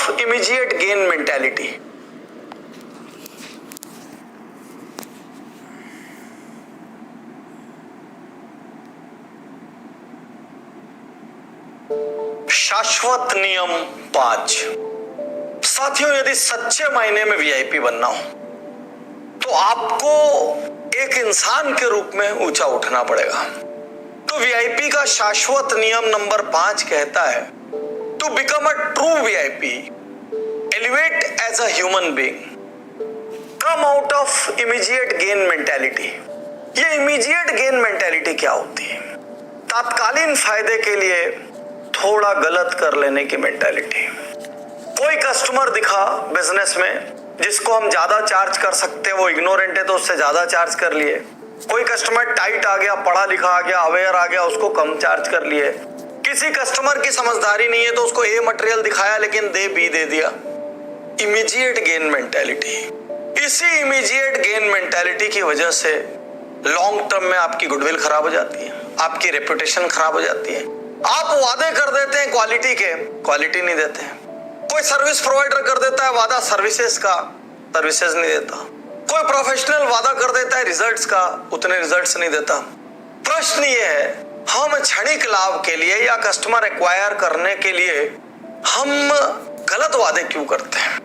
Of immediate gain mentality. शाश्वत नियम 5। साथियों, यदि सच्चे मायने में वीआईपी बनना हो तो आपको एक इंसान के रूप में ऊंचा उठना पड़ेगा। तो वीआईपी का शाश्वत नियम नंबर 5 कहता है, to become a true VIP elevate as a human being, come out of immediate gain mentality. ये इमीडिएट गेन मेंटालिटी क्या होती है? तात्कालीन फायदे के लिए थोड़ा गलत कर लेने की मेंटालिटी। कोई कस्टमर दिखा बिजनेस में जिसको हम ज्यादा चार्ज कर सकते हैं, वो इग्नोरेंट है तो उससे ज्यादा चार्ज कर लिए। कोई कस्टमर टाइट आ गया, पढ़ा लिखा आ गया, अवेयर आ गया, उसको कम चार्ज कर लिए। किसी कस्टमर की समझदारी नहीं है तो उसको ए मटेरियल दिखाया लेकिन बी दे दिया। Immediate gain mentality. इसी इमीडिएट गेन मेंटालिटी की वजह से लॉन्ग टर्म में आपकी गुडविल खराब हो जाती है, आपकी रेपुटेशन खराब हो जाती है। आप वादे कर देते हैं क्वालिटी के, क्वालिटी नहीं देते हैं। कोई सर्विस प्रोवाइडर कर देता है वादा सर्विसेज का, सर्विसेज नहीं देता। कोई प्रोफेशनल वादा कर देता है रिजल्ट्स का, उतने रिजल्ट्स नहीं देता। प्रश्न ये है, हम क्षणिक लाभ के लिए या कस्टमर एक्वायर करने के लिए हम गलत वादे क्यों करते हैं?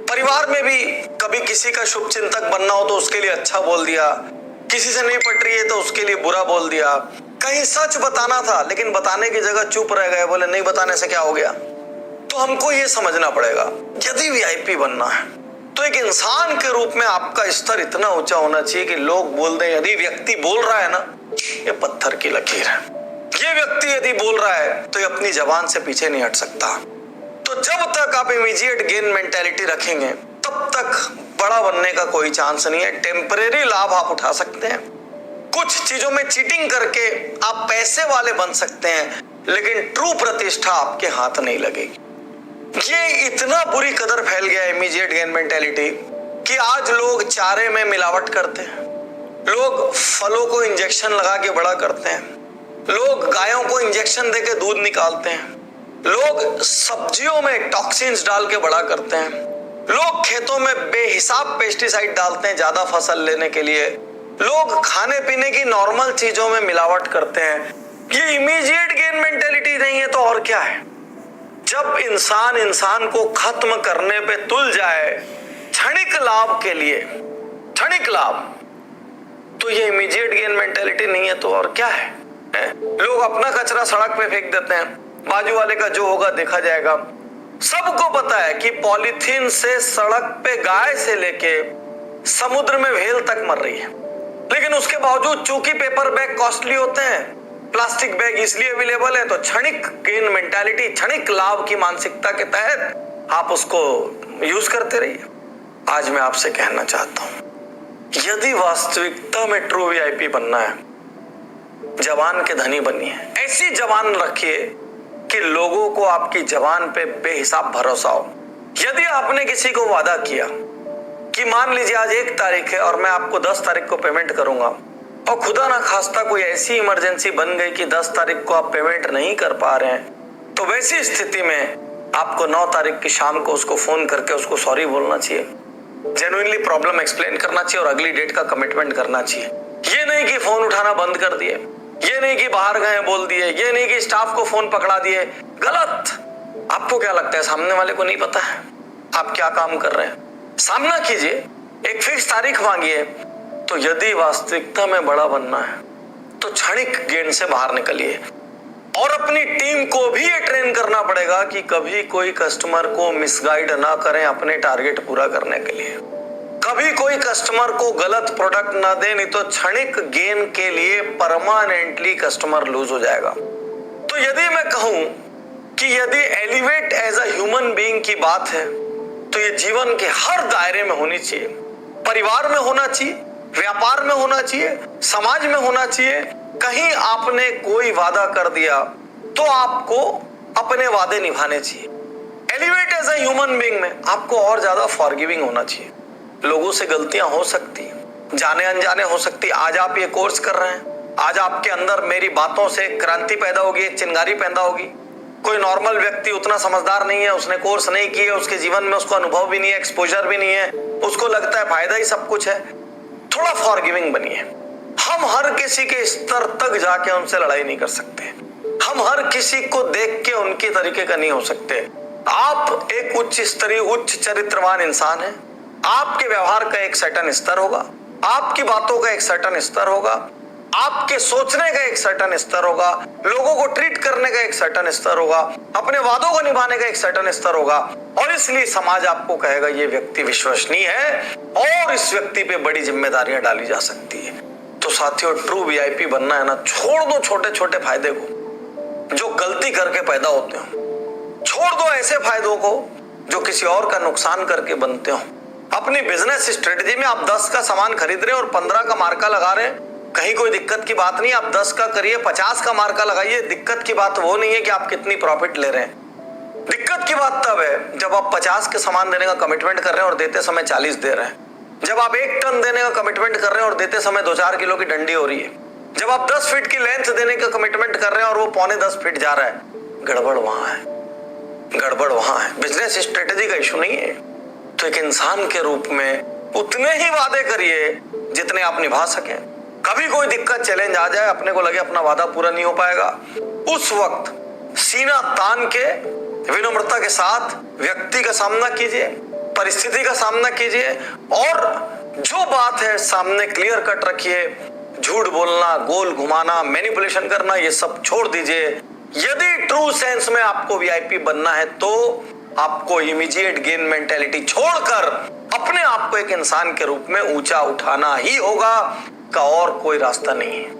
परिवार में भी कभी किसी का शुभ चिंतक बनना हो तो उसके लिए अच्छा बोल दिया, किसी से नहीं पट रही है तो उसके लिए बुरा बोल दिया। कहीं सच बताना था लेकिन बताने की जगह चुप रह गए, बोले नहीं बताने से क्या हो गया। तो हमको ये समझना पड़ेगा, यदि वीआईपी बनना है तो एक इंसान के रूप में आपका स्तर इतना ऊंचा होना चाहिए कि लोग बोल दें, यदि व्यक्ति बोल रहा है ना, ये पत्थर की लकीर है। ये व्यक्ति यदि बोल रहा है तो ये अपनी जबान से पीछे नहीं हट सकता। तो जब तक आप इमीडिएट गेन मेंटालिटी रखेंगे तब तक बड़ा बनने का कोई चांस नहीं है। टेम्परेरी लाभ आप उठा सकते हैं, कुछ चीजों में चीटिंग करके आप पैसे वाले बन सकते हैं, लेकिन ट्रू प्रतिष्ठा आपके हाथ नहीं लगेगी। ये इतना बुरी कदर फैल गया है इमीडिएट गेन मेंटालिटी कि आज लोग चारे में मिलावट करते हैं, लोग फलों को इंजेक्शन लगा के बड़ा करते हैं, लोग गायों को इंजेक्शन देके दूध निकालते हैं, लोग सब्जियों में टॉक्सिन्स डाल के बड़ा करते हैं, लोग खेतों में बेहिसाब पेस्टिसाइड डालते हैं ज्यादा फसल लेने के लिए, लोग खाने पीने की नॉर्मल चीजों में मिलावट करते हैं। ये इमीडिएट गेन मेंटालिटी नहीं है तो और क्या है? जब इंसान को खत्म करने पे तुल जाए क्षणिक लाभ के लिए, क्षणिक लाभ, तो ये इमीडिएट गेन मेंटालिटी नहीं है तो और क्या है? लोग अपना कचरा सड़क पे फेंक देते हैं, बाजू वाले का जो होगा देखा जाएगा। सबको पता है कि पॉलीथीन से सड़क पे गाय से लेके समुद्र में व्हेल तक मर रही है, लेकिन उसके बावजूद चूंकि पेपर बैग कॉस्टली होते हैं, प्लास्टिक बैग इसलिए अवेलेबल है, तो क्षणिक गेन मेंटालिटी, क्षणिक लाभ की मानसिकता के तहत आप उसको यूज करते रहिए। आज मैं आपसे कहना चाहता हूं, यदि वास्तविकता में ट्रू वीआईपी बनना है, जबान के धनी बनिए। ऐसी जबान रखिए कि लोगों को आपकी जबान पे बेहिसाब भरोसा हो। यदि आपने किसी को वादा किया कि मान लीजिए आज 1 तारीख है और मैं आपको 10 तारीख को पेमेंट करूंगा, और खुदा ना खास्ता कोई ऐसी इमरजेंसी बन गई कि 10 तारीख को आप पेमेंट नहीं कर पा रहे हैं, तो वैसी स्थिति में आपको 9 तारीख की शाम को उसको फोन करके उसको सॉरी बोलना चाहिए, जेन्युइनली प्रॉब्लम एक्सप्लेन करना चाहिए और अगली डेट का कमिटमेंट करना चाहिए। ये नहीं कि फोन उठाना बंद कर दिए, ये नहीं कि बाहर गए बोल दिए, ये नहीं कि स्टाफ को फोन पकड़ा दिए। गलत। आपको क्या लगता है सामने वाले को नहीं पता है आप क्या काम कर रहे हैं? सामना कीजिए, एक फिक्स तारीख मांगिए। तो यदि वास्तविकता में बड़ा बनना है तो क्षणिक गेन से बाहर निकलिए, और अपनी टीम को भी ये ट्रेन करना पड़ेगा कि कभी कोई कस्टमर को मिसगाइड ना करें अपने टारगेट पूरा करने के लिए। कभी कोई कस्टमर को गलत प्रोडक्ट ना दे, नहीं तो क्षणिक गेन के लिए परमानेंटली कस्टमर लूज हो जाएगा। तो यदि मैं कहूं कि यदि elevate as a human being की बात है तो ये जीवन के हर दायरे में होनी चाहिए। परिवार में होना चाहिए, व्यापार में होना चाहिए, समाज में होना चाहिए। कहीं आपने कोई वादा कर दिया तो आपको अपने वादे निभाने चाहिए। Elevate as a human being में आपको और ज्यादा फॉरगिविंग होना चाहिए। लोगों से गलतियां हो सकती है, जाने अनजाने हो सकती है। आज आप ये कोर्स कर रहे हैं, आज आपके अंदर मेरी बातों से क्रांति पैदा होगी, चिंगारी पैदा होगी। कोई नॉर्मल व्यक्ति उतना समझदार नहीं है, उसने कोर्स नहीं किए, उसके जीवन में उसको अनुभव भी नहीं है, एक्सपोजर भी नहीं है, उसको लगता है फायदा ही सब कुछ है। थोड़ा फॉरगिविंग बनिए। हम हर किसी के स्तर तक जाके उनसे लड़ाई नहीं कर सकते। हम हर किसी को देख के उनके तरीके का नहीं हो सकते। आप एक उच्च स्तरीय उच्च चरित्रवान इंसान हैं। आपके व्यवहार का एक सर्टेन स्तर होगा, आपकी बातों का एक सर्टेन स्तर होगा, आपके सोचने का एक सर्टेन स्तर होगा, लोगों को ट्रीट करने का एक सर्टेन स्तर होगा, अपने वादों को निभाने का एक सर्टेन स्तर होगा, और इसलिए समाज आपको कहेगा ये व्यक्ति विश्वसनीय है और इस व्यक्ति पे बड़ी जिम्मेदारियां डाली जा सकती है। तो साथियों, ट्रू वीआईपी बनना है ना, छोड़ दो छोटे छोटे फायदे को जो गलती करके पैदा होते हो। छोड़ दो ऐसे फायदों को जो किसी और का नुकसान करके बनते हो। अपनी बिजनेस स्ट्रेटजी में आप 10 का सामान खरीद रहे हैं और 15 का मार्का लगा रहे हैं, कहीं कोई दिक्कत की बात नहीं। आप 10 का करिए, 50 का मार्का लगाइए। दिक्कत की बात वो नहीं है कि आप कितनी प्रॉफिट ले रहे हैं। दिक्कत की बात तब है जब आप 50 के सामान देने का कमिटमेंट कर रहे हैं और देते समय 40 दे रहे हैं। जब आप 1 टन देने का कमिटमेंट कर रहे हैं और देते समय 2-4 किलो की डंडी हो रही है। जब आप 10 फीट की लेंथ देने का कमिटमेंट कर रहे हैं और वो 10.25 फीट जा रहा है, गड़बड़ वहां है, गड़बड़ वहां है। बिजनेस स्ट्रेटेजी का इशू नहीं है। तो एक इंसान के रूप में उतने ही वादे करिए जितने आप निभा सकें। कभी कोई दिक्कत चैलेंज आ जाए, अपने को लगे अपना वादा पूरा नहीं हो पाएगा, उस वक्त सीना तान के विनम्रता के साथ व्यक्ति का सामना कीजिए, परिस्थिति का सामना कीजिए, और जो बात है सामने क्लियर कट रखिए। झूठ बोलना, गोल घुमाना, मैनिपुलेशन करना, ये सब छोड़ दीजिए। यदि ट्रू सेंस में आपको वीआईपी बनना है तो आपको इमीडिएट गेन मेंटेलिटी छोड़कर अपने आप को एक इंसान के रूप में ऊंचा उठाना ही होगा, का और कोई रास्ता नहीं है।